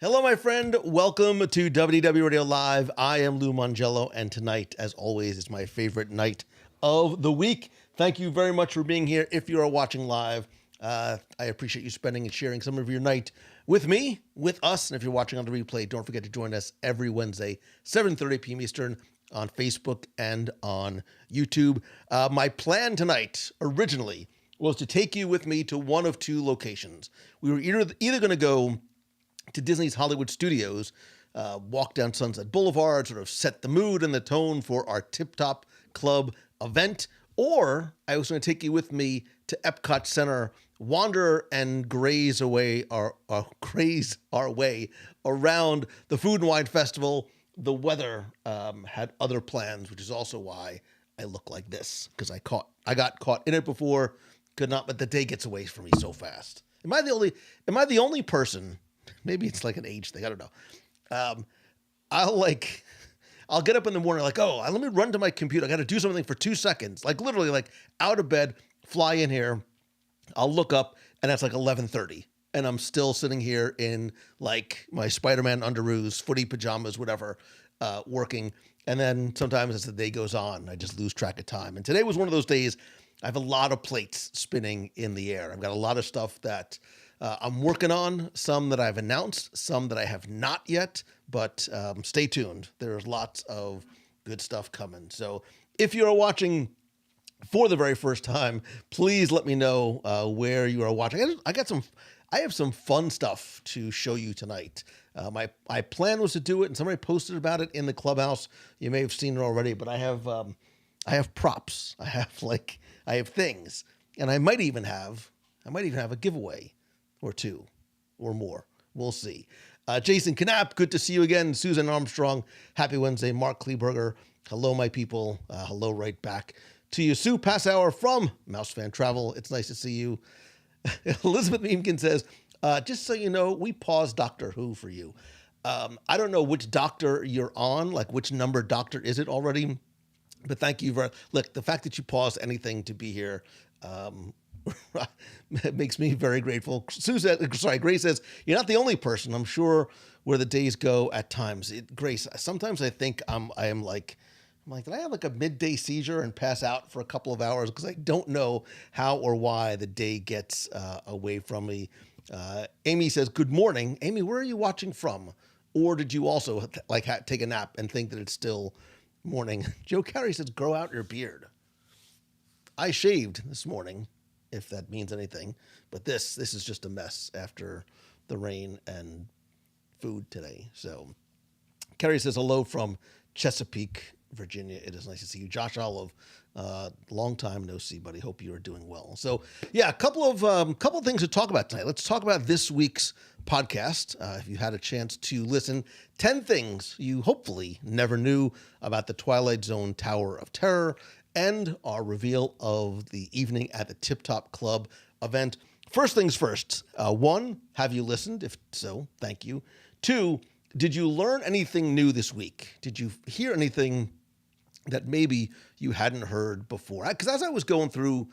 Hello, my friend. Welcome to WDW Radio Live. I am Lou Mongello, and tonight, as always, is my favorite night of the week. Thank you very much for being here. If you are watching live, I appreciate you spending and sharing some of your night with me, with us. And if you're watching on the replay, don't forget to join us every Wednesday, 7:30 p.m. Eastern, on Facebook and on YouTube. My plan tonight, originally, was to take you with me to one of two locations. We were either going to go to Disney's Hollywood Studios, walk down Sunset Boulevard, sort of set the mood and the tone for our Tip Top Club event, or I was going to take you with me to Epcot Center, wander and graze our way around the Food and Wine Festival. The weather had other plans, which is also why I look like this, because I got caught in it before, could not, but the day gets away from me so fast. Am I the only person? Maybe it's like an age thing. I don't know. I'll get up in the morning like, oh, let me run to my computer. I got to do something for 2 seconds. Like literally like out of bed, fly in here. I'll look up and it's like 11:30 and I'm still sitting here in like my Spider-Man underoos, footy pajamas, whatever, working. And then sometimes as the day goes on, I just lose track of time. And today was one of those days I have a lot of plates spinning in the air. I've got a lot of stuff that I'm working on, some that I've announced, some that I have not yet, but stay tuned. There's lots of good stuff coming. So if you're watching for the very first time, please let me know where you are watching. I have some fun stuff to show you tonight. My plan was to do it, and somebody posted about it in the clubhouse. You may have seen it already, but I have props. I have things, and I might even have a giveaway or two or more. We'll see. Jason Knapp, good to see you again. Susan Armstrong, happy Wednesday. Mark Kleberger, hello, my people. Hello right back to you. Sue Passauer from Mouse Fan Travel, it's nice to see you. Elizabeth Meemkin says, just so you know, we paused Doctor Who for you. I don't know which doctor you're on, like which number doctor is it already, but thank you look, the fact that you paused anything to be here, it makes me very grateful. Grace says, you're not the only person. I'm sure where the days go at times. Grace, sometimes I think I'm like, did I have like a midday seizure and pass out for a couple of hours? Because I don't know how or why the day gets away from me. Amy says, good morning. Amy, where are you watching from? Or did you also take a nap and think that it's still morning? Joe Carey says, grow out your beard. I shaved this morning, if that means anything, but this is just a mess after the rain and food today. So Carrie says hello from Chesapeake, Virginia. It is nice to see you. Josh Olive, long time no see, buddy. Hope you are doing well. So yeah, a couple of things to talk about tonight. Let's talk about this week's podcast. If you had a chance to listen, 10 things you hopefully never knew about the Twilight Zone Tower of Terror, and our reveal of the evening at the Tip Top Club event. First things first. 1, have you listened? If so, thank you. 2, did you learn anything new this week? Did you hear anything that maybe you hadn't heard before? Because as I was going through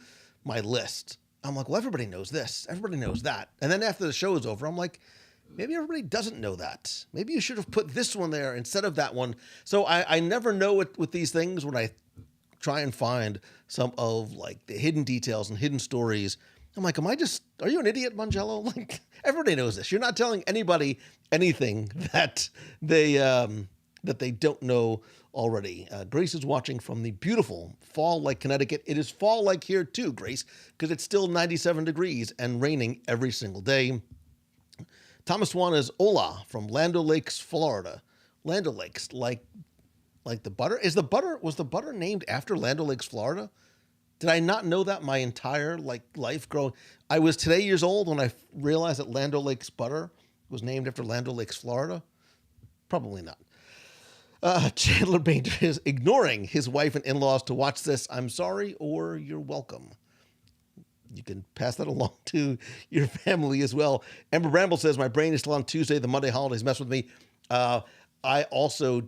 my list, I'm like, well, everybody knows this. Everybody knows that. And then after the show is over, I'm like, maybe everybody doesn't know that. Maybe you should have put this one there instead of that one. So I never know it with these things when I try and find some of like the hidden details and hidden stories. I'm like, are you an idiot, Mongello? Like, everybody knows this. You're not telling anybody anything that they don't know already. Grace is watching from the beautiful fall-like Connecticut. It is fall-like here too, Grace, because it's still 97 degrees and raining every single day. Thomas Swan is hola from Land O'Lakes, Florida. Land O'Lakes, like the butter? Was the butter named after Land O'Lakes, Florida? Did I not know that my entire life growing? I was today years old when I realized that Land O'Lakes butter was named after Land O'Lakes, Florida. Probably not. Chandler Bainter is ignoring his wife and in-laws to watch this. I'm sorry, or you're welcome. You can pass that along to your family as well. Amber Bramble says, my brain is still on Tuesday. The Monday holidays mess with me. I also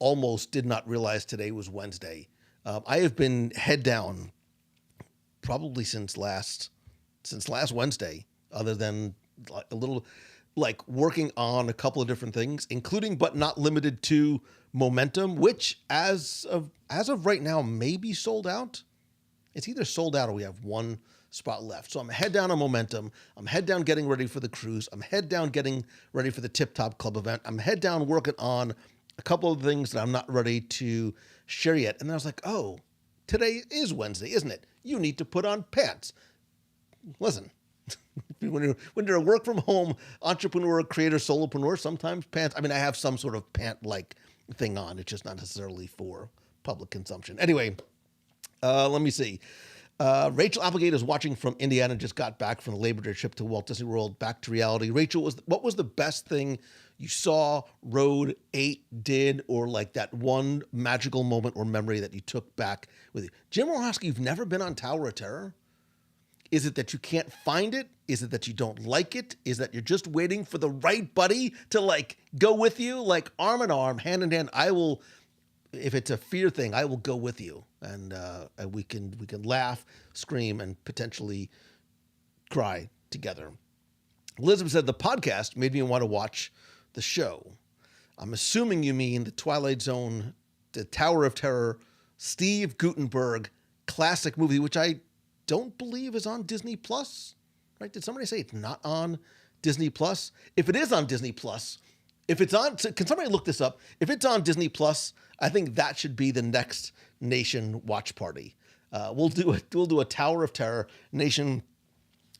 almost did not realize today was Wednesday. I have been head down probably since last Wednesday, other than a little like working on a couple of different things, including but not limited to Momentum, which as of right now may be sold out. It's either sold out or we have one spot left. So I'm head down on Momentum. I'm head down getting ready for the cruise. I'm head down getting ready for the Tip Top Club event. I'm head down working on a couple of things that I'm not ready to share yet. And then I was like, oh, today is Wednesday, isn't it? You need to put on pants. Listen, when you're a work from home entrepreneur, creator, solopreneur, sometimes pants, I mean, I have some sort of pant-like thing on. It's just not necessarily for public consumption. Anyway, let me see. Rachel Applegate is watching from Indiana, just got back from the Labor Day trip to Walt Disney World, back to reality. Rachel, what was the best thing you saw, rode, ate, did, or like that one magical moment or memory that you took back with you? Jim Rohowski, you've never been on Tower of Terror? Is it that you can't find it? Is it that you don't like it? Is that you're just waiting for the right buddy to like go with you, like arm in arm, hand in hand? I will, if it's a fear thing, I will go with you, and we can laugh, scream, and potentially cry together. Elizabeth said the podcast made me want to watch the show. I'm assuming you mean the Twilight Zone, the Tower of Terror, Steve Guttenberg classic movie, which I don't believe is on Disney Plus, right? Did somebody say it's not on Disney Plus? If it is on Disney Plus, if it's on, can somebody look this up? If it's on Disney Plus, I think that should be the next Nation watch party. We'll do a Tower of Terror Nation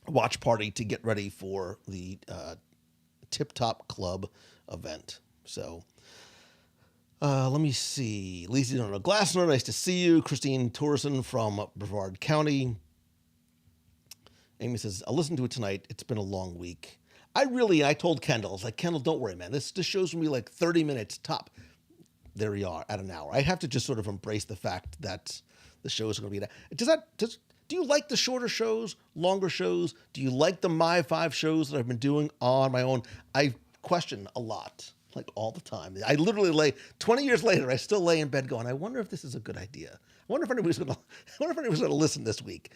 watch party to get ready for the Tip Top Club event. So let me see. Lisa Donald Glassner, nice to see you. Christine Torreson from Brevard County. Amy says, I'll listen to it tonight. It's been a long week. I told Kendall, I was like, Kendall, don't worry, man. This show's going to be like 30 minutes top. There we are at an hour. I have to just sort of embrace the fact that the show is going to be do you like the shorter shows, longer shows? Do you like the My 5 shows that I've been doing on my own? I question a lot, like all the time. I literally 20 years later, I still lay in bed going, I wonder if this is a good idea. I wonder if anybody's going to listen this week.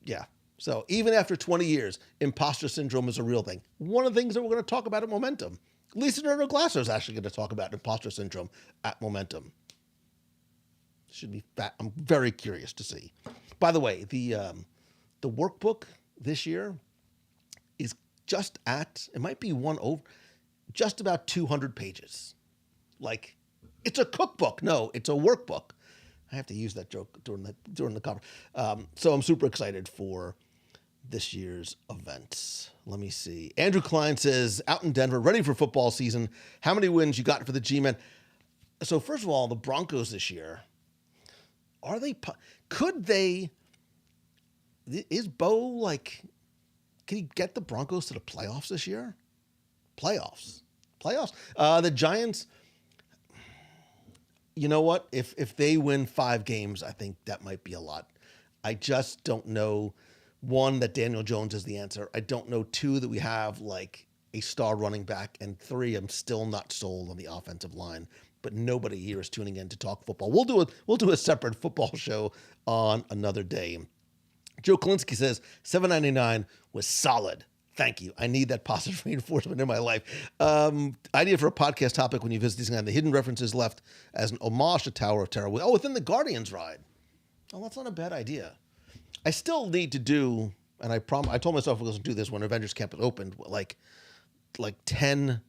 Yeah. So even after 20 years, imposter syndrome is a real thing. One of the things that we're going to talk about at Momentum. Lisa Nerdo Glasser is actually going to talk about imposter syndrome at Momentum. Should be fat. I'm very curious to see. By the way, the workbook this year is it might be just about 200 pages. Like, it's a cookbook. No, it's a workbook. I have to use that joke during the conference. So I'm super excited for this year's events. Let me see. Andrew Klein says, out in Denver, ready for football season. How many wins you got for the G-Men? So first of all, the Broncos this year, is Bo like, can he get the Broncos to the playoffs this year? Playoffs. The Giants, you know what? If they win 5 games, I think that might be a lot. I just don't know, 1, that Daniel Jones is the answer. I don't know, 2, that we have like a star running back, and 3, I'm still not sold on the offensive line. But nobody here is tuning in to talk football. We'll do a separate football show on another day. Joe Kalinsky says $7.99 was solid. Thank you. I need that positive reinforcement in my life. Idea for a podcast topic when you visit Disneyland. The hidden references left as an homage to Tower of Terror. Within the Guardians ride. Oh, that's not a bad idea. I still need to do, and I told myself I was going to do this when Avengers Campus opened, like 10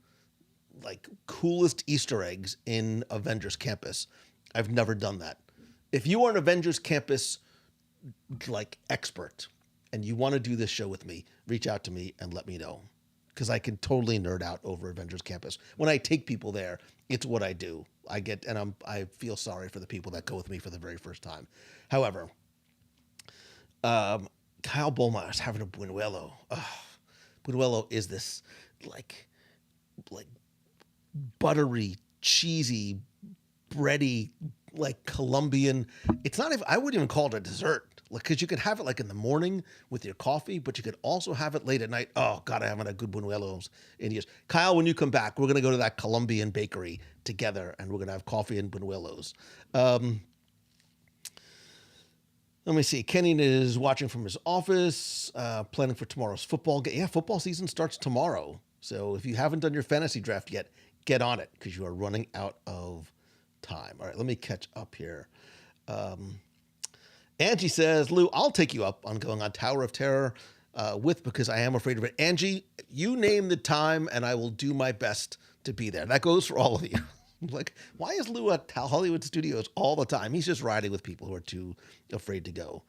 like coolest Easter eggs in Avengers Campus. I've never done that. If you are an Avengers Campus like expert and you want to do this show with me, reach out to me and let me know, because I can totally nerd out over Avengers Campus. When I take people there, it's what I do. I feel sorry for the people that go with me for the very first time. However, Kyle Bolmar is having a buñuelo. Buñuelo is this like buttery, cheesy, bready, like Colombian. It's not even, I wouldn't even call it a dessert, because you could have it like in the morning with your coffee, but you could also have it late at night. Oh God, I haven't had good buñuelos in years. Kyle, when you come back, we're going to go to that Colombian bakery together and we're going to have coffee and buñuelos. Let me see. Kenny is watching from his office, planning for tomorrow's football game. Yeah, football season starts tomorrow. So if you haven't done your fantasy draft yet, get on it because you are running out of time. All right, let me catch up here. Angie says, Lou, I'll take you up on going on Tower of Terror because I am afraid of it. Angie, you name the time and I will do my best to be there. That goes for all of you. Like, why is Lou at Hollywood Studios all the time? He's just riding with people who are too afraid to go.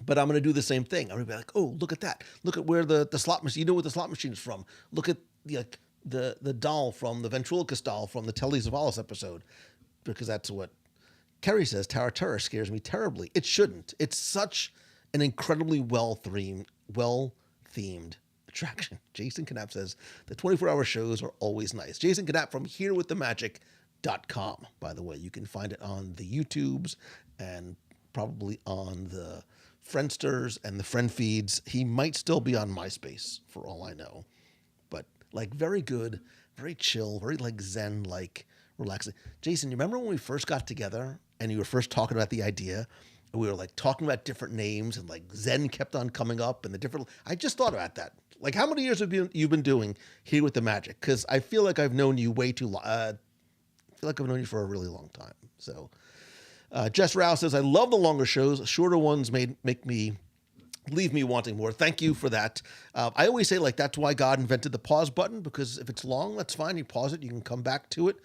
But I'm going to do the same thing. I'm going to be like, oh, look at that. Look at where the slot machine, you know where the slot machine is from. Look at the doll from the ventriloquist doll from the Telly Savalas episode. Because that's what Kerry says, Tower of Terror scares me terribly. It shouldn't. It's such an incredibly well-themed attraction. Jason Knapp says, the 24-hour shows are always nice. Jason Knapp from herewiththemagic.com, by the way. You can find it on the YouTubes and probably on the Friendsters and the friend feeds. He might still be on MySpace, for all I know. But, like, very good, very chill, very, like, zen, like, relaxing. Jason, you remember when we first got together and you were first talking about the idea? And we were, like, talking about different names and, like, zen kept on coming up and the different... I just thought about that. Like, how many years have you been doing Here with the Magic? Because I feel like I've known you way too long. I feel like I've known you for a really long time. So, Jess Rouse says, I love the longer shows. Shorter ones leave me wanting more. Thank you for that. I always say, like, that's why God invented the pause button, because if it's long, that's fine. You pause it, you can come back to it.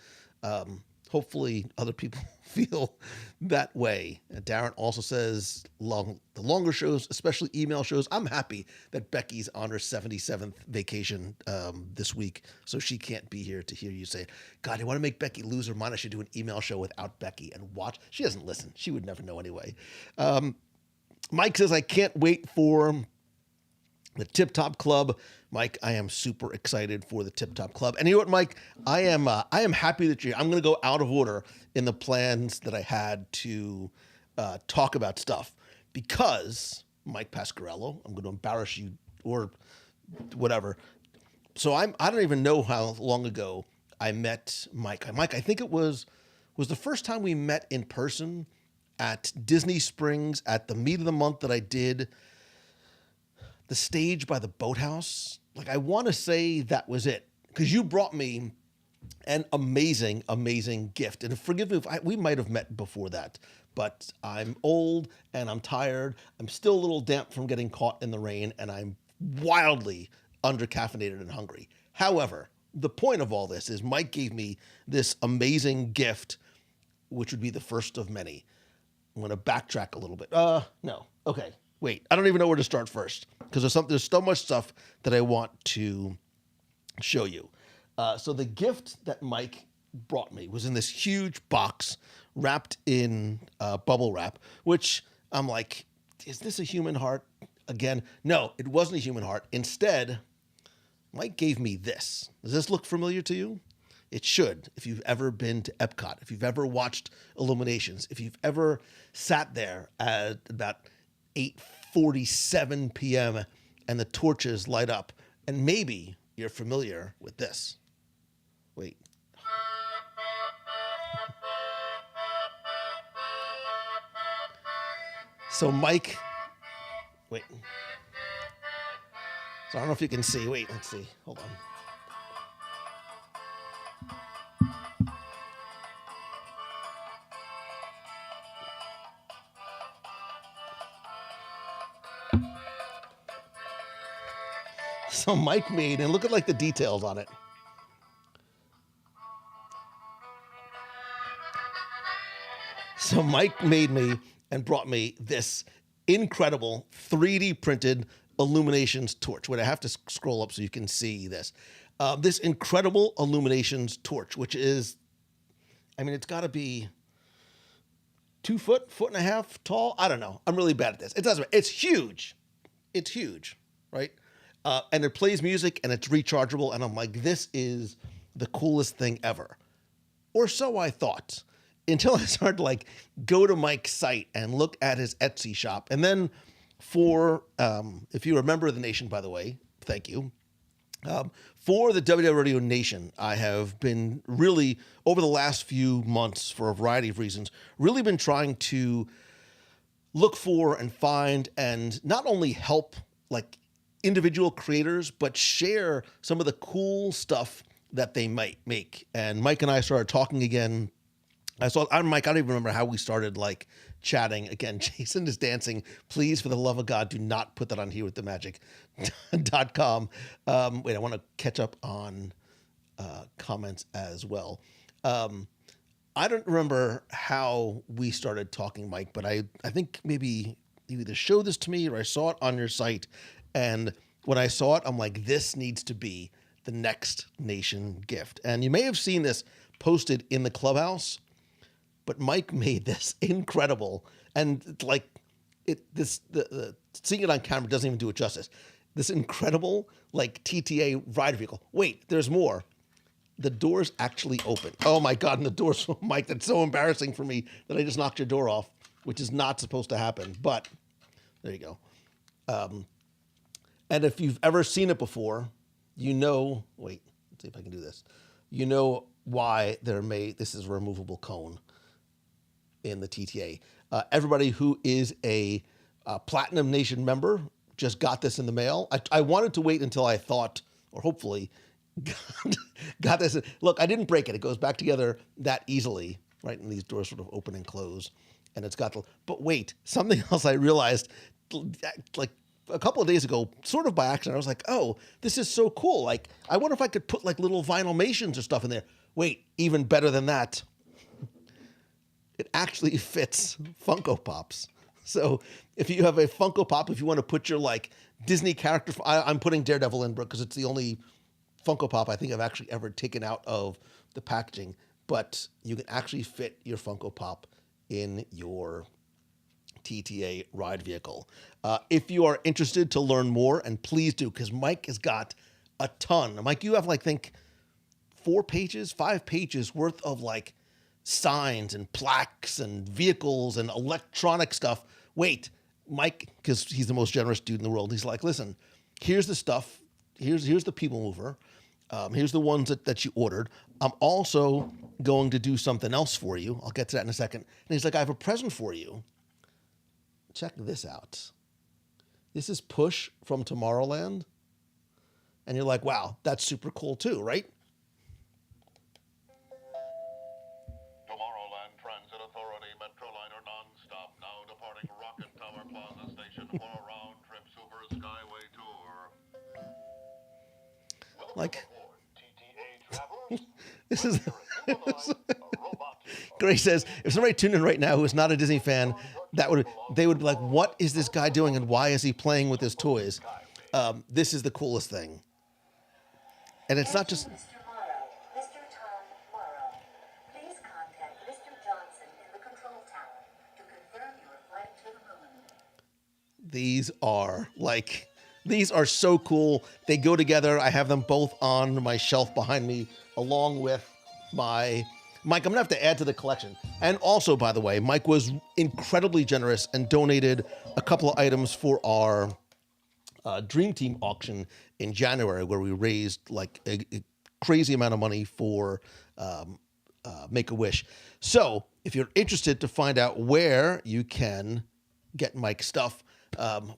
Hopefully other people feel that way. Darren also says the longer shows, especially email shows. I'm happy that Becky's on her 77th vacation this week, so she can't be here to hear you say, God, you want to make Becky lose her mind? I should do an email show without Becky and watch. She doesn't listen. She would never know anyway. Mike says, I can't wait for the Tip Top Club. Mike, I am super excited for the Tip Top Club. And you know what, Mike? I am happy that I'm going to go out of order in the plans that I had to talk about stuff because Mike Pasquarello, I'm going to embarrass you or whatever. So I don't even know how long ago I met Mike. Mike, I think it was the first time we met in person at Disney Springs at the meet of the month that I did the stage by the boathouse. Like, I want to say that was it because you brought me an amazing, amazing gift. And forgive me if we might have met before that, but I'm old and I'm tired. I'm still a little damp from getting caught in the rain and I'm wildly under-caffeinated and hungry. However, the point of all this is Mike gave me this amazing gift, which would be the first of many. I'm going to backtrack a little bit. No. Okay. Wait, I don't even know where to start first because there's so much stuff that I want to show you. So the gift that Mike brought me was in this huge box wrapped in bubble wrap, which I'm like, is this a human heart again? No, it wasn't a human heart. Instead, Mike gave me this. Does this look familiar to you? It should, if you've ever been to Epcot, if you've ever watched Illuminations, if you've ever sat there at about 8:47 p.m. and the torches light up, and maybe you're familiar with this. Wait. So Mike, wait. So I don't know if you can see. Wait, let's see. Hold on. So Mike made, and look at like the details on it. So Mike made me and brought me this incredible 3D printed Illuminations torch. Wait, I have to scroll up so you can see this. This incredible Illuminations torch, which is, I mean, it's got to be 2 foot and a half tall. I don't know. I'm really bad at this. It doesn't matter. It's huge. It's huge, right? And it plays music and it's rechargeable. And I'm like, this is the coolest thing ever. Or so I thought, until I started to like go to Mike's site and look at his Etsy shop. And then for, if you remember the nation, by the way, thank you. For the WDW Radio Nation, I have been really, over the last few months, for a variety of reasons, really been trying to look for and find and not only help like individual creators, but share some of the cool stuff that they might make. And Mike and I started talking again. I'm Mike. I don't even remember how we started like chatting again. Jason is dancing. Please, for the love of God, do not put that on here with the magic.com. Wait, I want to catch up on comments as well. I don't remember how we started talking, Mike, but I think maybe you either showed this to me or I saw it on your site. And when I saw it, I'm like, this needs to be the next nation gift. And you may have seen this posted in the clubhouse, but Mike made this incredible. And like seeing it on camera doesn't even do it justice. This incredible like TTA ride vehicle. Wait, there's more. The doors actually open. Oh my God, and the doors, Mike, that's so embarrassing for me that I just knocked your door off, which is not supposed to happen, but there you go. And if you've ever seen it before, you know, wait, let's see if I can do this. You know why this is a removable cone in the TTA. Everybody who is a Platinum Nation member just got this in the mail. I wanted to wait until I thought, or hopefully, got this. Look, I didn't break it. It goes back together that easily, right? And these doors sort of open and close. And it's got but wait, something else I realized, like a couple of days ago, sort of by accident, I was like, oh, this is so cool. Like, I wonder if I could put like little Vinylmations or stuff in there. Wait, even better than that. It actually fits Funko Pops. So if you have a Funko Pop, if you want to put your like Disney character, I'm putting Daredevil in because it's the only Funko Pop I think I've actually ever taken out of the packaging, but you can actually fit your Funko Pop in your TTA ride vehicle. If you are interested to learn more, and please do, because Mike has got a ton. Mike, you have like, think 5 pages worth of like signs and plaques and vehicles and electronic stuff. Wait, Mike, because he's the most generous dude in the world, he's like, listen, here's the stuff. Here's the PeopleMover. Here's the ones that you ordered. I'm also going to do something else for you. I'll get to that in a second. And he's like, I have a present for you. Check this out. This is Push from Tomorrowland. And you're like, wow, that's super cool too, right? Tomorrowland Transit Authority Metroliner nonstop, now departing Rocket Tower Plaza Station for a round-trip Super Skyway tour. Like, this is... Grace says, if somebody tuned in right now who is not a Disney fan, they would be like, what is this guy doing and why is he playing with his toys? This is the coolest thing. And it's not just... These are so cool. They go together. I have them both on my shelf behind me, along with my... Mike, I'm going to have to add to the collection. And also, by the way, Mike was incredibly generous and donated a couple of items for our Dream Team auction in January, where we raised like a crazy amount of money for Make-A-Wish. So if you're interested to find out where you can get Mike's stuff,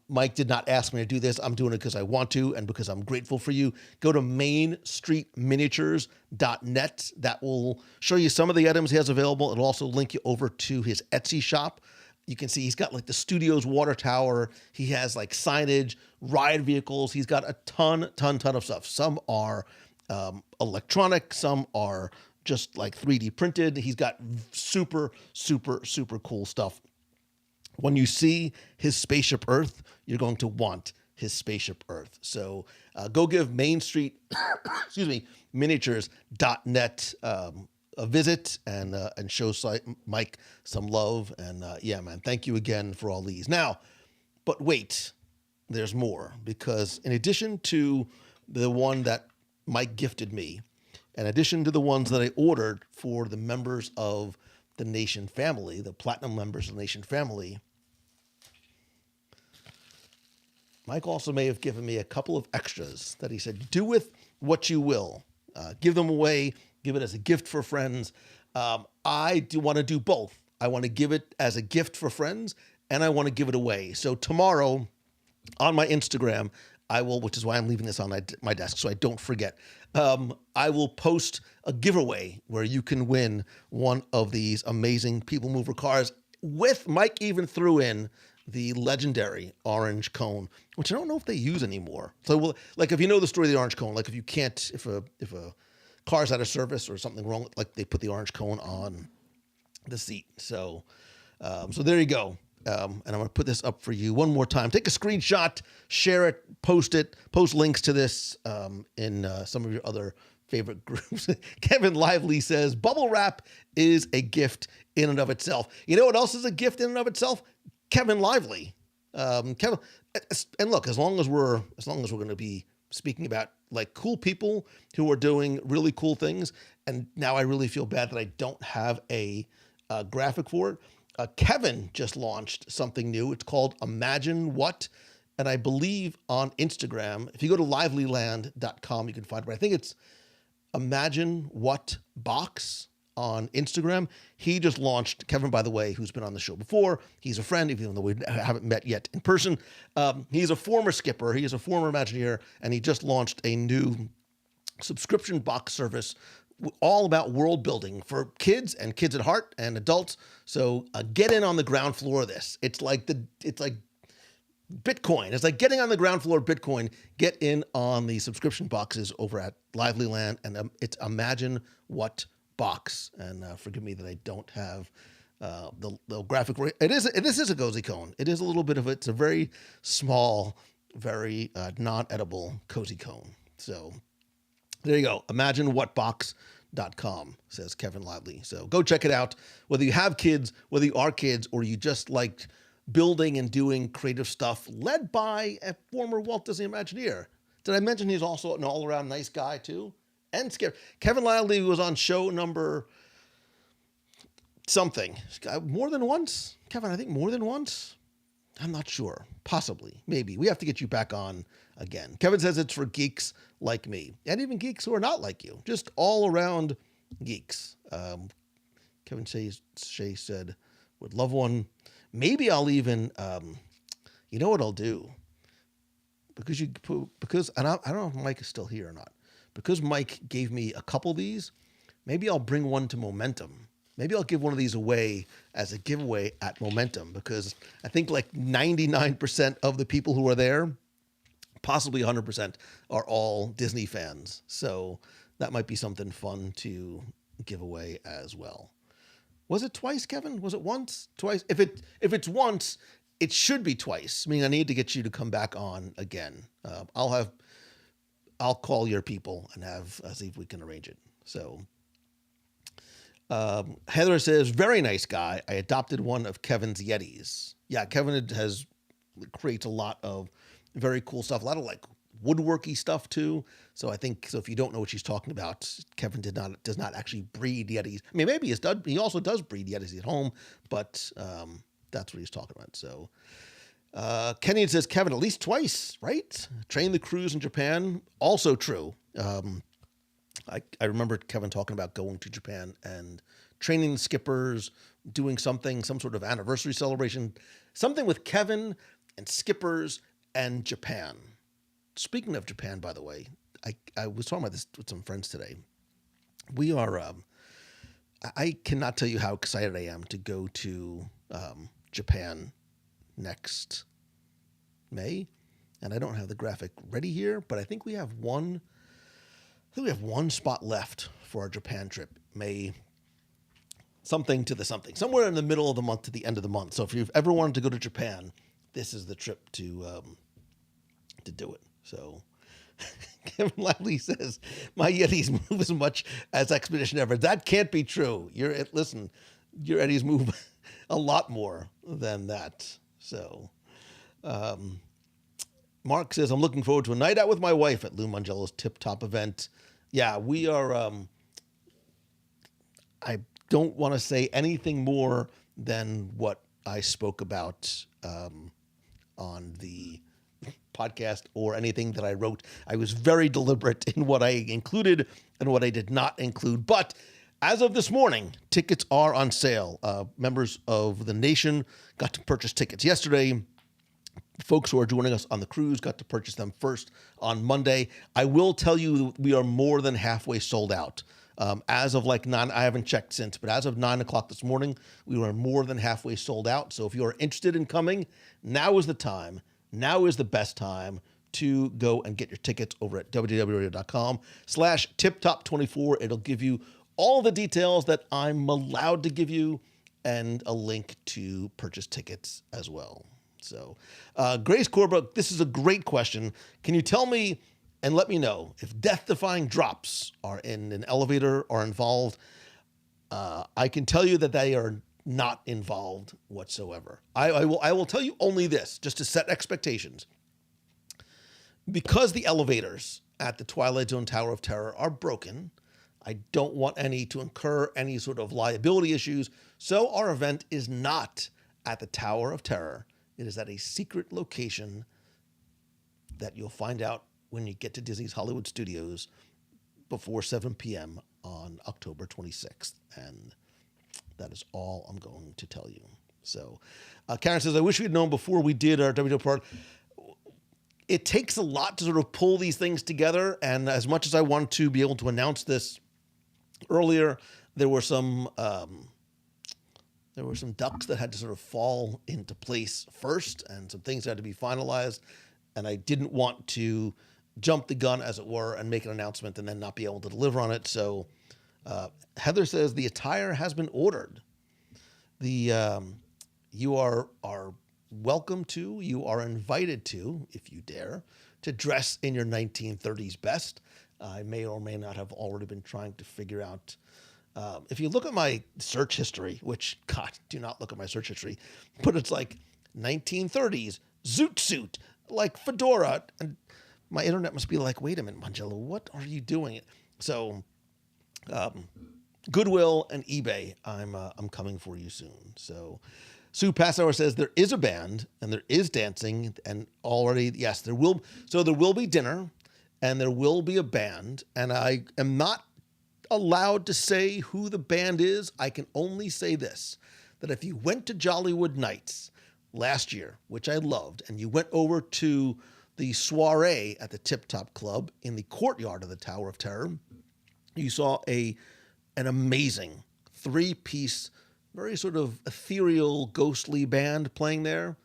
Mike did not ask me to do this. I'm doing it because I want to and because I'm grateful for you. Go to mainstreetminiatures.net. That will show you some of the items he has available. It'll also link you over to his Etsy shop. You can see he's got like the studio's water tower. He has like signage, ride vehicles. He's got a ton of stuff. Some are electronic. Some are just like 3D printed. He's got super cool stuff. When you see his Spaceship Earth, you're going to want his Spaceship Earth. So go give Main Street, miniatures.net a visit and show Mike some love. And yeah, man, thank you again for all these. Now, but wait, there's more, because in addition to the one that Mike gifted me, in addition to the ones that I ordered for the members of the Nation family, the Platinum members of the Nation family, Mike also may have given me a couple of extras that he said, do with what you will. Give them away, give it as a gift for friends. I do want to do both. I want to give it as a gift for friends, and I want to give it away. So tomorrow on my Instagram, I will, which is why I'm leaving this on my desk so I don't forget. I will post a giveaway where you can win one of these amazing PeopleMover cars with Mike even threw in the legendary orange cone, which I don't know if they use anymore. So like if you know the story of the orange cone, like if you can't, if a car's out of service or something wrong, like they put the orange cone on the seat. So there you go. And I'm going to put this up for you one more time. Take a screenshot, share it, post links to this in some of your other favorite groups. Kevin Lively says, bubble wrap is a gift in and of itself. You know what else is a gift in and of itself? Kevin Lively. Kevin, and look, as long as we're going to be speaking about like cool people who are doing really cool things, and now I really feel bad that I don't have a graphic for it. Kevin just launched something new. It's called Imagine What, and I believe on Instagram, if you go to livelyland.com, you can find it. But I think it's Imagine What Box on Instagram. He just launched, Kevin, by the way, who's been on the show before. He's a friend, even though we haven't met yet in person. He's a former skipper. He is a former Imagineer, and he just launched a new subscription box service all about world building for kids and kids at heart and adults. So get in on the ground floor of this. It's like Bitcoin. It's like getting on the ground floor of Bitcoin. Get in on the subscription boxes over at Livelyland, and it's Imagine What Box. And forgive me that I don't have the graphic. This is a cozy cone. It is a little bit of it's a very small, very non-edible cozy cone. So there you go. ImagineWhatBox.com, says Kevin Lively. So go check it out. Whether you have kids, whether you are kids, or you just like building and doing creative stuff led by a former Walt Disney Imagineer. Did I mention he's also an all-around nice guy too? And scary. Kevin Lively was on show number something. More than once? Kevin, I think more than once? I'm not sure. Possibly. Maybe. We have to get you back on again. Kevin says it's for geeks like me. And even geeks who are not like you. Just all around geeks. Kevin Shea said, would love one. Maybe I'll even, you know what I'll do? Because and I don't know if Mike is still here or not. Because Mike gave me a couple of these, maybe I'll bring one to Momentum. Maybe I'll give one of these away as a giveaway at Momentum, because I think like 99% of the people who are there, possibly 100%, are all Disney fans. So that might be something fun to give away as well. Was it twice, Kevin? Was it once? Twice? If it's once, it should be twice. I mean, I need to get you to come back on again. I'll call your people and see if we can arrange it. So Heather says, very nice guy. I adopted one of Kevin's Yetis. Yeah, Kevin creates a lot of very cool stuff, a lot of like woodworky stuff too. So I think, if you don't know what she's talking about, Kevin does not actually breed Yetis. I mean, maybe he also does breed Yetis at home, but that's what he's talking about. So Kenyon says, Kevin, at least twice, right? Train the crews in Japan. Also true. I remember Kevin talking about going to Japan and training the skippers, doing some sort of anniversary celebration, something with Kevin and skippers and Japan. Speaking of Japan, by the way, I was talking about this with some friends today. We are, I cannot tell you how excited I am to go to Japan next May. And I don't have the graphic ready here, but I think we have one spot left for our Japan trip. May something to the something, somewhere in the middle of the month to the end of the month. So if you've ever wanted to go to Japan, this is the trip to do it. So Kevin Lively says, my Yetis move as much as Expedition Everest. That can't be true. Your Yetis move a lot more than that. So Mark says, I'm looking forward to a night out with my wife at Lou Mangello's Tip Top event. Yeah, we are, I don't want to say anything more than what I spoke about on the podcast or anything that I wrote. I was very deliberate in what I included and what I did not include, but As of this morning, tickets are on sale. Members of the nation got to purchase tickets yesterday. Folks who are joining us on the cruise got to purchase them first on Monday. I will tell you, we are more than halfway sold out. As of like 9, I haven't checked since, but as of 9 o'clock this morning, we were more than halfway sold out. So if you are interested in coming, now is the time. Now is the best time to go and get your tickets over at wdwradio.com/tiptop24. It'll give you all the details that I'm allowed to give you and a link to purchase tickets as well. So, Grace Corbrook, this is a great question. Can you tell me and let me know if death-defying drops are in an elevator or involved? I can tell you that they are not involved whatsoever. I will tell you only this, just to set expectations. Because the elevators at the Twilight Zone Tower of Terror are broken, I don't want any to incur any sort of liability issues. So our event is not at the Tower of Terror. It is at a secret location that you'll find out when you get to Disney's Hollywood Studios before 7 p.m. on October 26th. And that is all I'm going to tell you. So Karen says, I wish we had known before we did our WDW part. It takes a lot to sort of pull these things together. And as much as I want to be able to announce this earlier, there were some ducks that had to sort of fall into place first and some things had to be finalized. And I didn't want to jump the gun, as it were, and make an announcement and then not be able to deliver on it. So Heather says the attire has been ordered. You are welcome to, you are invited to, if you dare, to dress in your 1930s best. I may or may not have already been trying to figure out. If you look at my search history, which, God, do not look at my search history, but it's like 1930s, zoot suit, like fedora. And my internet must be like, wait a minute, Mangello, what are you doing? So Goodwill and eBay, I'm coming for you soon. So Sue Passauer says there is a band and there is dancing and already, yes, there will be dinner and there will be a band. And I am not allowed to say who the band is. I can only say this, that if you went to Jollywood Nights last year, which I loved, and you went over to the soiree at the Tip Top Club in the courtyard of the Tower of Terror, you saw an amazing 3-piece, very sort of ethereal, ghostly band playing there.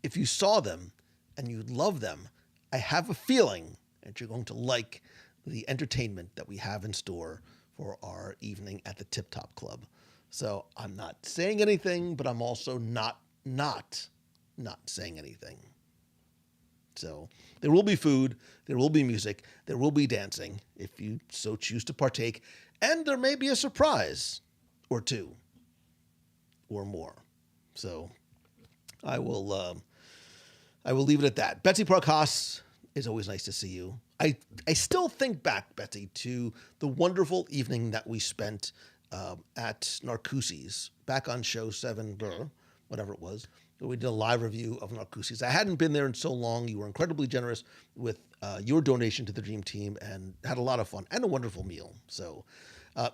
If you saw them and you love them, I have a feeling that you're going to like the entertainment that we have in store for our evening at the Tip Top Club. So I'm not saying anything, but I'm also not saying anything. So there will be food, there will be music, there will be dancing if you so choose to partake, and there may be a surprise or two or more. So I will leave it at that. Betsy Park-Haas, it's always nice to see you. I still think back, Betsy, to the wonderful evening that we spent at Narcoossee's back on show 7, whatever it was. We did a live review of Narcoossee's. I hadn't been there in so long. You were incredibly generous with your donation to the Dream Team and had a lot of fun and a wonderful meal. So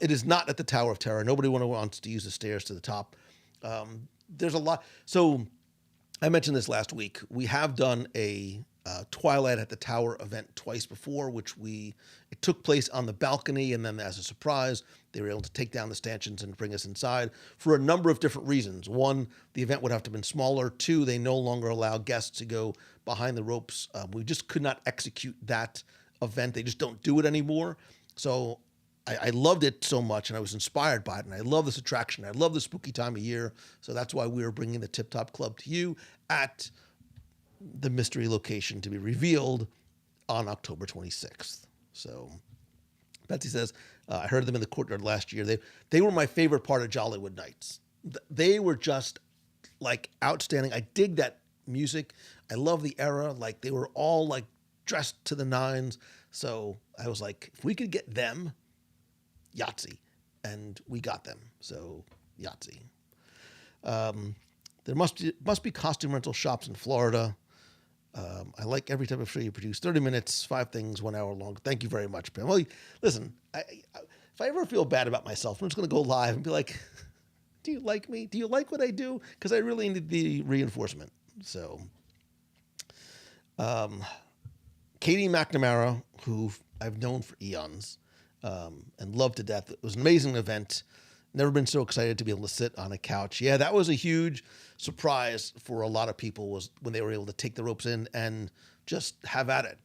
it is not at the Tower of Terror. Nobody wants to use the stairs to the top. There's a lot. So I mentioned this last week. We have done a Twilight at the Tower event twice before, it took place on the balcony, and then as a surprise, they were able to take down the stanchions and bring us inside for a number of different reasons. One, the event would have to have been smaller. Two, they no longer allow guests to go behind the ropes. We just could not execute that event. They just don't do it anymore. So I loved it so much, and I was inspired by it, and I love this attraction. I love the spooky time of year, so that's why we are bringing the Tip Top Club to you at the mystery location to be revealed on October 26th. So Betsy says, I heard them in the courtyard last year. They were my favorite part of Jollywood Nights. They were just like outstanding. I dig that music. I love the era. Like they were all like dressed to the nines. So I was like, if we could get them, Yahtzee. And we got them. So Yahtzee. There must be costume rental shops in Florida. I like every type of show you produce. 30 minutes, 5 things, 1 hour long. Thank you very much, Pam. Well, listen, if I ever feel bad about myself, I'm just going to go live and be like, do you like me? Do you like what I do? Because I really need the reinforcement. So, Katie McNamara, who I've known for eons and loved to death. It was an amazing event. Never been so excited to be able to sit on a couch. Yeah, that was a huge surprise for a lot of people, was when they were able to take the ropes in and just have at it.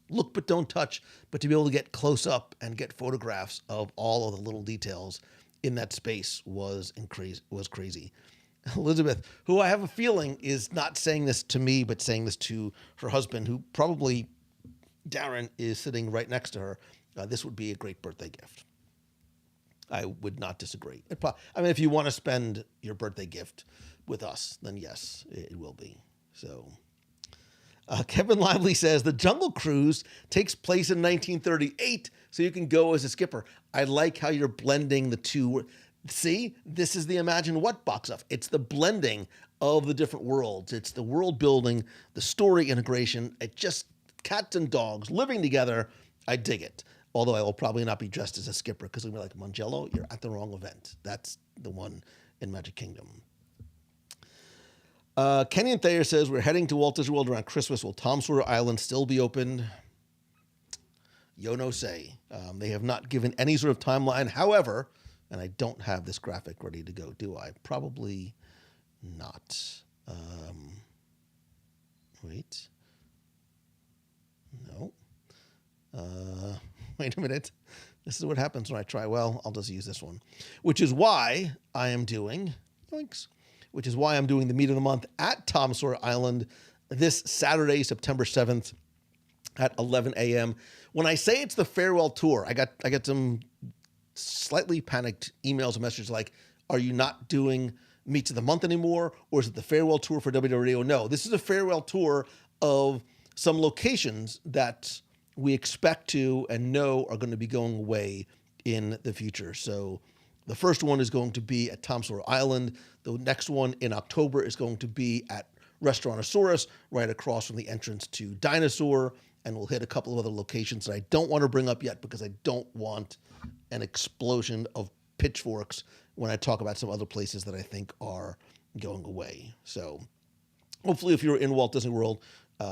Look but don't touch, but to be able to get close up and get photographs of all of the little details in that space was crazy. Elizabeth, who I have a feeling is not saying this to me, but saying this to her husband, who probably, Darren, is sitting right next to her. This would be a great birthday gift. I would not disagree. If you want to spend your birthday gift with us, then yes, it will be. So, Kevin Lively says, the Jungle Cruise takes place in 1938, so you can go as a skipper. I like how you're blending the two. See, this is the Imagine What box off. It's the blending of the different worlds. It's the world building, the story integration. It just, cats and dogs living together. I dig it. Although I will probably not be dressed as a skipper, because I'm like, Mangello, you're at the wrong event. That's the one in Magic Kingdom. Kenyon Thayer says, we're heading to Walt Disney World around Christmas. Will Tom Sawyer Island still be open? Yo no say. They have not given any sort of timeline. However, and I don't have this graphic ready to go, do I? Probably not. Wait. No. Wait a minute. This is what happens when I try. Well, I'll just use this one, which is why I am doing, which is why I'm doing the meet of the month at Tom Sawyer Island this Saturday, September 7th at 11 a.m. When I say it's the farewell tour, I got some slightly panicked emails and messages like, are you not doing meets of the month anymore? Or is it the farewell tour for WDW Radio? No, this is a farewell tour of some locations that we expect to and know are going to be going away in the future. So the first one is going to be at Tom Sawyer Island. The next one in October is going to be at Restaurantosaurus, right across from the entrance to Dinosaur. And we'll hit a couple of other locations that I don't want to bring up yet, because I don't want an explosion of pitchforks when I talk about some other places that I think are going away. So hopefully if you're in Walt Disney World,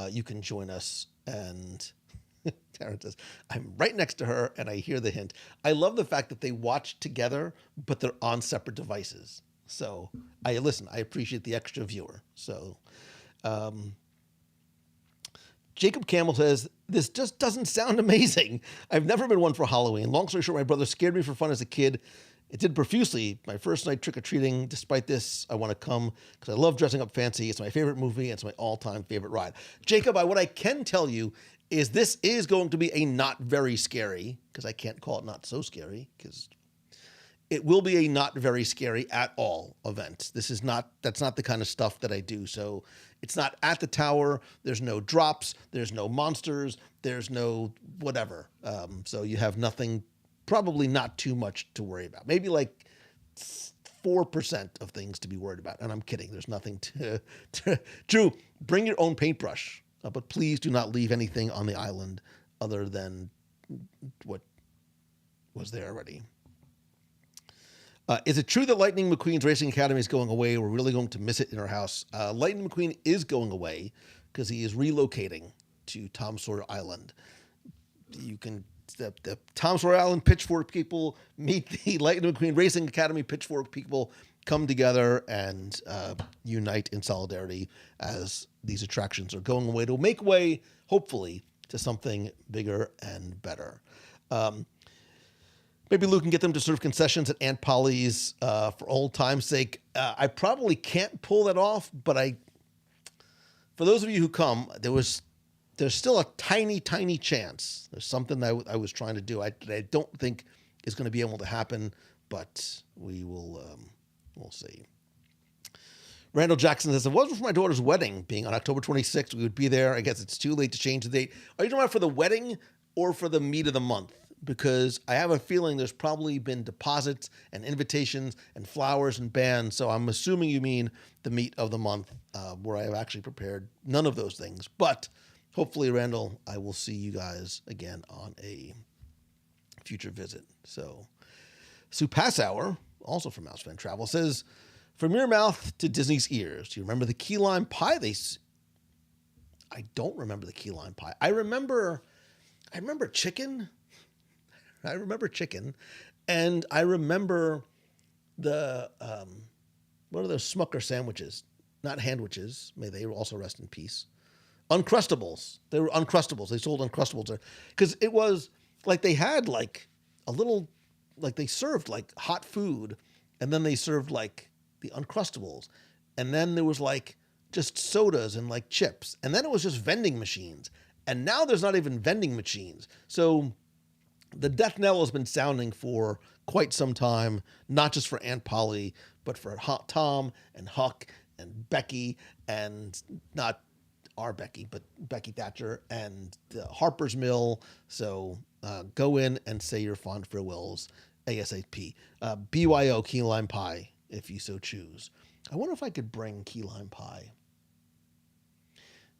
you can join us. And Taryn says, I'm right next to her and I hear the hint. I love the fact that they watch together, but they're on separate devices. So I appreciate the extra viewer. So Jacob Campbell says, this just doesn't sound amazing. I've never been one for Halloween. Long story short, my brother scared me for fun as a kid. It did profusely. My first night trick-or-treating. Despite this, I want to come because I love dressing up fancy. It's my favorite movie. It's my all-time favorite ride. Jacob, what I can tell you is this is going to be a not very scary, because I can't call it not so scary, because it will be a not very scary at all event. That's not the kind of stuff that I do. So it's not at the tower. There's no drops. There's no monsters. There's no whatever. So you have nothing, probably not too much to worry about. Maybe like 4% of things to be worried about. And I'm kidding. There's nothing to Drew, bring your own paintbrush. But please do not leave anything on the island other than what was there already. Is it true that Lightning McQueen's Racing Academy is going away? We're really going to miss it in our house. Lightning McQueen is going away because he is relocating to Tom Sawyer Island. You can, the Tom Sawyer Island Pitchfork people meet the Lightning McQueen Racing Academy Pitchfork people, come together and unite in solidarity as these attractions are going away to make way, hopefully, to something bigger and better. Maybe Lou can get them to serve concessions at Aunt Polly's for old time's sake. I probably can't pull that off, but for those of you who come, there's still a tiny, tiny chance. There's something I was trying to do. I don't think is going to be able to happen, but we will. We'll see. Randall Jackson says, if it wasn't for my daughter's wedding being on October 26th, we would be there. I guess it's too late to change the date. Are you talking about for the wedding or for the meet of the month? Because I have a feeling there's probably been deposits and invitations and flowers and bands. So I'm assuming you mean the meet of the month, where I have actually prepared none of those things. But hopefully, Randall, I will see you guys again on a future visit. So Sue Passauer, also from Mouse Fan Travel, says, from your mouth to Disney's ears, do you remember the key lime pie I don't remember the key lime pie. I remember chicken. I remember chicken. And I remember the, what are those Smucker sandwiches? Not handwiches. May they also rest in peace. Uncrustables. They were Uncrustables. They sold Uncrustables there. Because it was like they had like a little, like they served like hot food. And then they served like the Uncrustables. And then there was like just sodas and like chips. And then it was just vending machines. And now there's not even vending machines. So the death knell has been sounding for quite some time, not just for Aunt Polly, but for Tom and Huck and Becky, and not our Becky, but Becky Thatcher and Harper's Mill. So go in and say your fond farewells ASAP. BYO key lime pie, if you so choose. I wonder if I could bring key lime pie.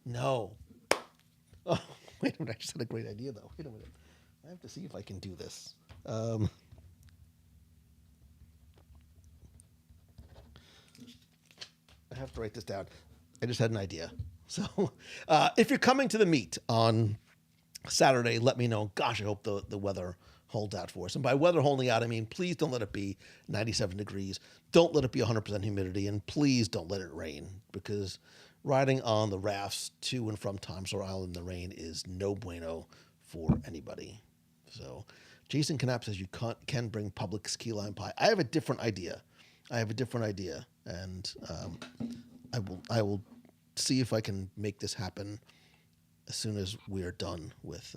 No. Oh, wait a minute. I just had a great idea, though. Wait a minute. I have to see if I can do this. I have to write this down. I just had an idea. So if you're coming to the meet on Saturday, let me know. Gosh, I hope the weather holds out for us. And by weather holding out, I mean, please don't let it be 97 degrees. Don't let it be 100% humidity. And please don't let it rain, because riding on the rafts to and from Times Square Island in the rain is no bueno for anybody. So Jason Knapp says you can bring Publix key lime pie. I have a different idea. And I will see if I can make this happen as soon as we are done with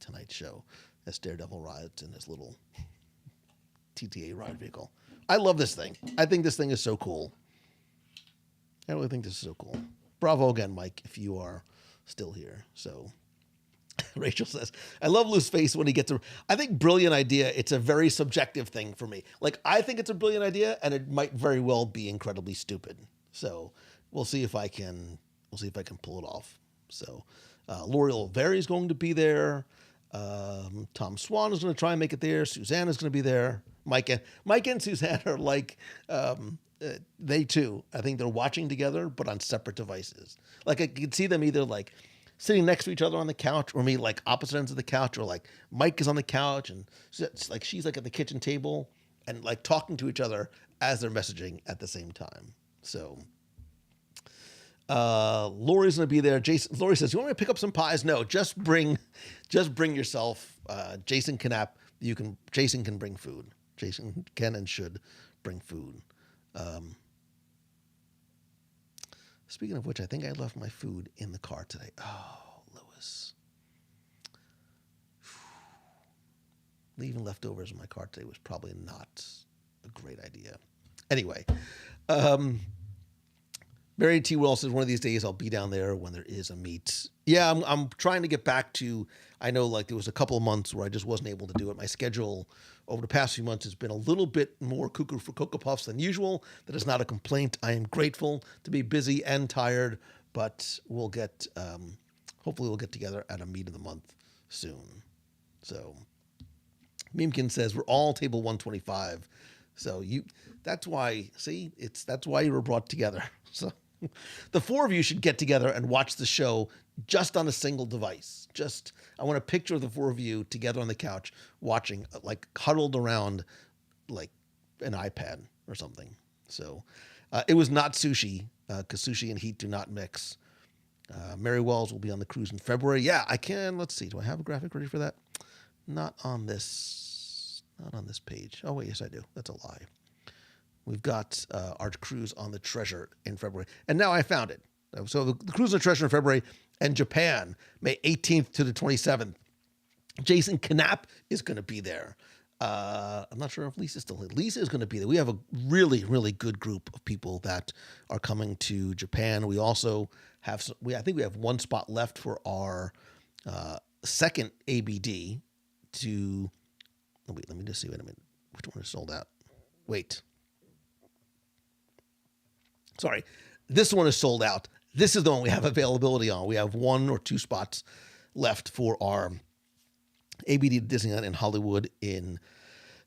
tonight's show, as Daredevil rides in his little TTA ride vehicle. I love this thing. I think this thing is so cool. I really think this is so cool. Bravo again, Mike, if you are still here. So Rachel says, I love Lou's face when he gets I think brilliant idea. It's a very subjective thing for me. Like, I think it's a brilliant idea, and it might very well be incredibly stupid. So we'll see if I can pull it off. So Lori Olveri is going to be there. Tom Swan is going to try and make it there. Suzanne is going to be there. Mike and Suzanne are like, they too, I think they're watching together, but on separate devices. Like, I could see them either like sitting next to each other on the couch, or maybe like opposite ends of the couch, or like Mike is on the couch and like she's like at the kitchen table and like talking to each other as they're messaging at the same time. So Lori's going to be there. Lori says, you want me to pick up some pies? No, just bring yourself. Jason Knapp, Jason can bring food. Jason can and should bring food. Speaking of which, I think I left my food in the car today. Oh, Lewis. Leaving leftovers in my car today was probably not a great idea. Anyway, Mary T. Will says, one of these days I'll be down there when there is a meet. Yeah, I'm trying to get back to, I know like there was a couple of months where I just wasn't able to do it. My schedule over the past few months has been a little bit more cuckoo for Cocoa Puffs than usual. That is not a complaint. I am grateful to be busy and tired, but we'll get, hopefully we'll get together at a meet of the month soon. So Memekin says, we're all table 125. So that's why you were brought together. So the four of you should get together and watch the show just on a single device. I want a picture of the four of you together on the couch watching, like huddled around like an iPad or something. So it was not sushi, because sushi and heat do not mix. Mary Wells will be on the cruise in February. Yeah, I can. Let's see. Do I have a graphic ready for that? Not on this page. Oh, wait, yes, I do. That's a lie. We've got our cruise on the Treasure in February. And now I found it. So the cruise on the Treasure in February, and Japan, May 18th to the 27th. Jason Knapp is going to be there. I'm not sure if Lisa's still here. Lisa is going to be there. We have a really, really good group of people that are coming to Japan. We also have, I think we have one spot left for our second ABD to, wait, let me just see. Wait a minute. Which one is sold out? Wait. Sorry. This one is sold out. This is the one we have availability on. We have one or two spots left for our ABD Disneyland in Hollywood in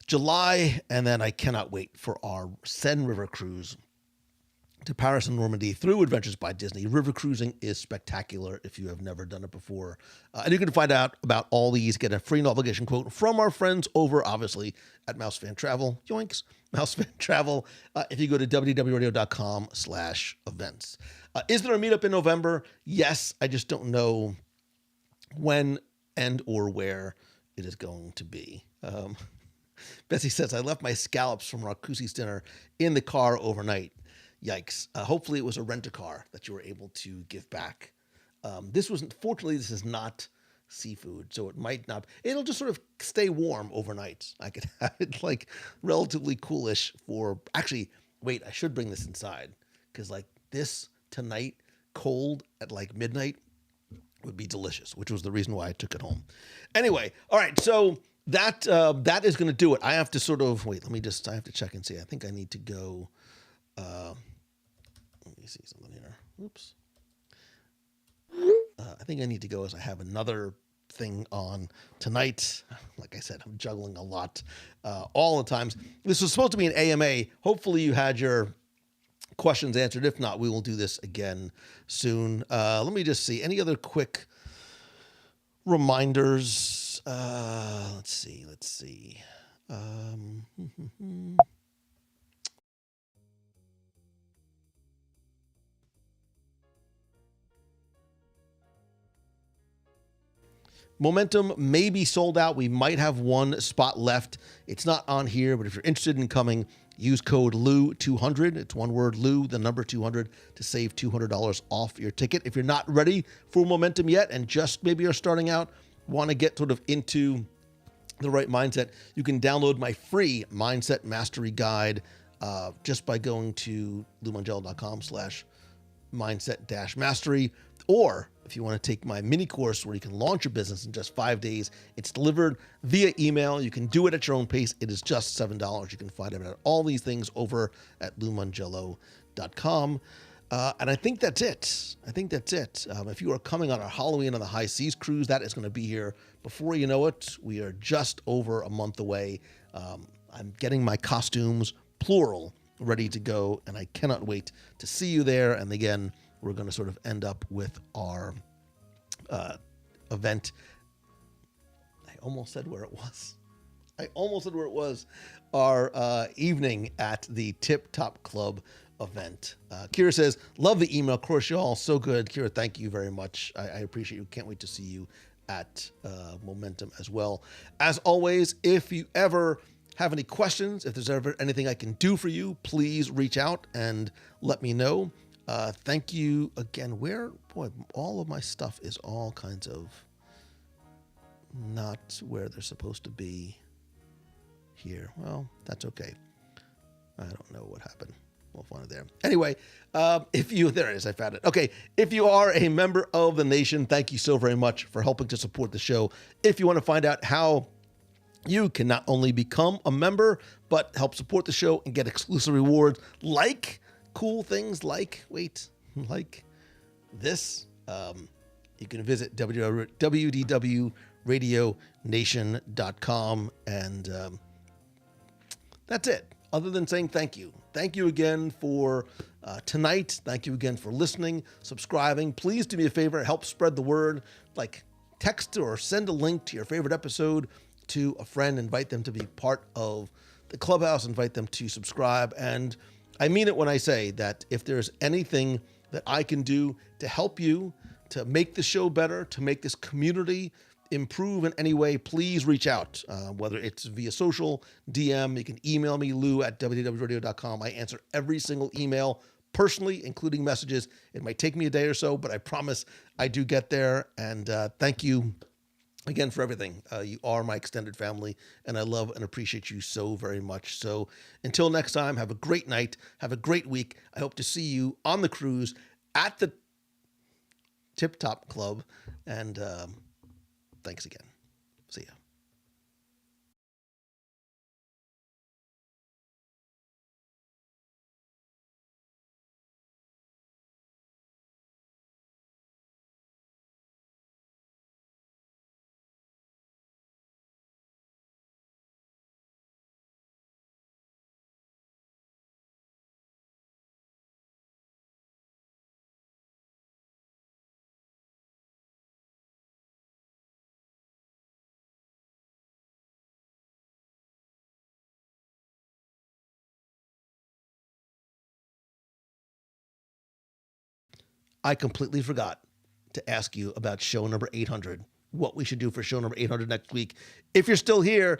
July, and then I cannot wait for our Seine River cruise to Paris and Normandy through Adventures by Disney. River cruising is spectacular if you have never done it before. And you can find out about all these, get a free no obligation quote from our friends over, obviously, at Mousefan Travel. Yoinks, Mousefan Travel. If you go to wdwradio.com/events. Is there a meetup in November? Yes, I just don't know when and or where it is going to be. Bessie says, I left my scallops from Rakusi's dinner in the car overnight. Yikes. Hopefully it was a rent-a-car that you were able to give back. Fortunately, this is not seafood, so it might not, it'll just sort of stay warm overnight. I could have it like relatively coolish actually, wait, I should bring this inside because like this tonight, cold at like midnight would be delicious, which was the reason why I took it home. Anyway, all right, so that is going to do it. I have to sort of, I have to check and see. I think I need to go, let me see something here. Oops. I think I need to go as I have another thing on tonight. Like I said, I'm juggling a lot all the times. This was supposed to be an AMA. Hopefully you had your questions answered. If not, we will do this again soon. Let me just see. Any other quick reminders? Let's see. Momentum may be sold out. We might have one spot left. It's not on here, but if you're interested in coming, use code LOU200. It's one word, LOU, the number 200, to save $200 off your ticket. If you're not ready for Momentum yet and just maybe are starting out, want to get sort of into the right mindset, you can download my free Mindset Mastery Guide just by going to loumongello.com/mindset-mastery. Or if you want to take my mini course where you can launch your business in just 5 days, it's delivered via email. You can do it at your own pace. It is just $7. You can find out all these things over at loumongello.com. And I think that's it. If you are coming on our Halloween on the High Seas cruise, that is going to be here before you know it. We are just over a month away. I'm getting my costumes, plural, ready to go, and I cannot wait to see you there. And again, we're going to sort of end up with our event. I almost said where it was. Our evening at the Tip Top Club event. Kira says, love the email. Of course, y'all. So good. Kira, thank you very much. I appreciate you. Can't wait to see you at Momentum as well. As always, if you ever have any questions, if there's ever anything I can do for you, please reach out and let me know. Thank you again. All of my stuff is all kinds of not where they're supposed to be here. Well, that's okay. I don't know what happened. We'll find it there. Anyway, there it is. I found it. Okay. If you are a member of the nation, thank you so very much for helping to support the show. If you want to find out how you can not only become a member, but help support the show and get exclusive rewards like cool things like this, you can visit WDWRadioNation.com, and that's it. Other than saying thank you. Thank you again for tonight. Thank you again for listening, subscribing. Please do me a favor, help spread the word. Like text or send a link to your favorite episode to a friend, invite them to be part of the clubhouse, invite them to subscribe. And I mean it when I say that if there's anything that I can do to help you, to make the show better, to make this community improve in any way, please reach out. Whether it's via social, DM, you can email me, lou@wdwradio.com. I answer every single email personally, including messages. It might take me a day or so, but I promise I do get there. And thank you again for everything. You are my extended family, and I love and appreciate you so very much. So until next time, have a great night. Have a great week. I hope to see you on the cruise at the Tip Top Club. And thanks again. See ya. I completely forgot to ask you about show number 800, what we should do for show number 800 next week. If you're still here,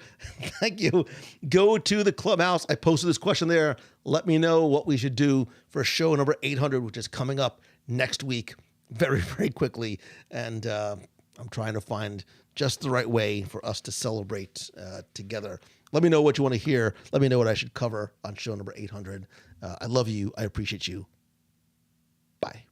thank you. Go to the Clubhouse. I posted this question there. Let me know what we should do for show number 800, which is coming up next week very, very quickly. And I'm trying to find just the right way for us to celebrate together. Let me know what you want to hear. Let me know what I should cover on show number 800. I love you. I appreciate you. Bye.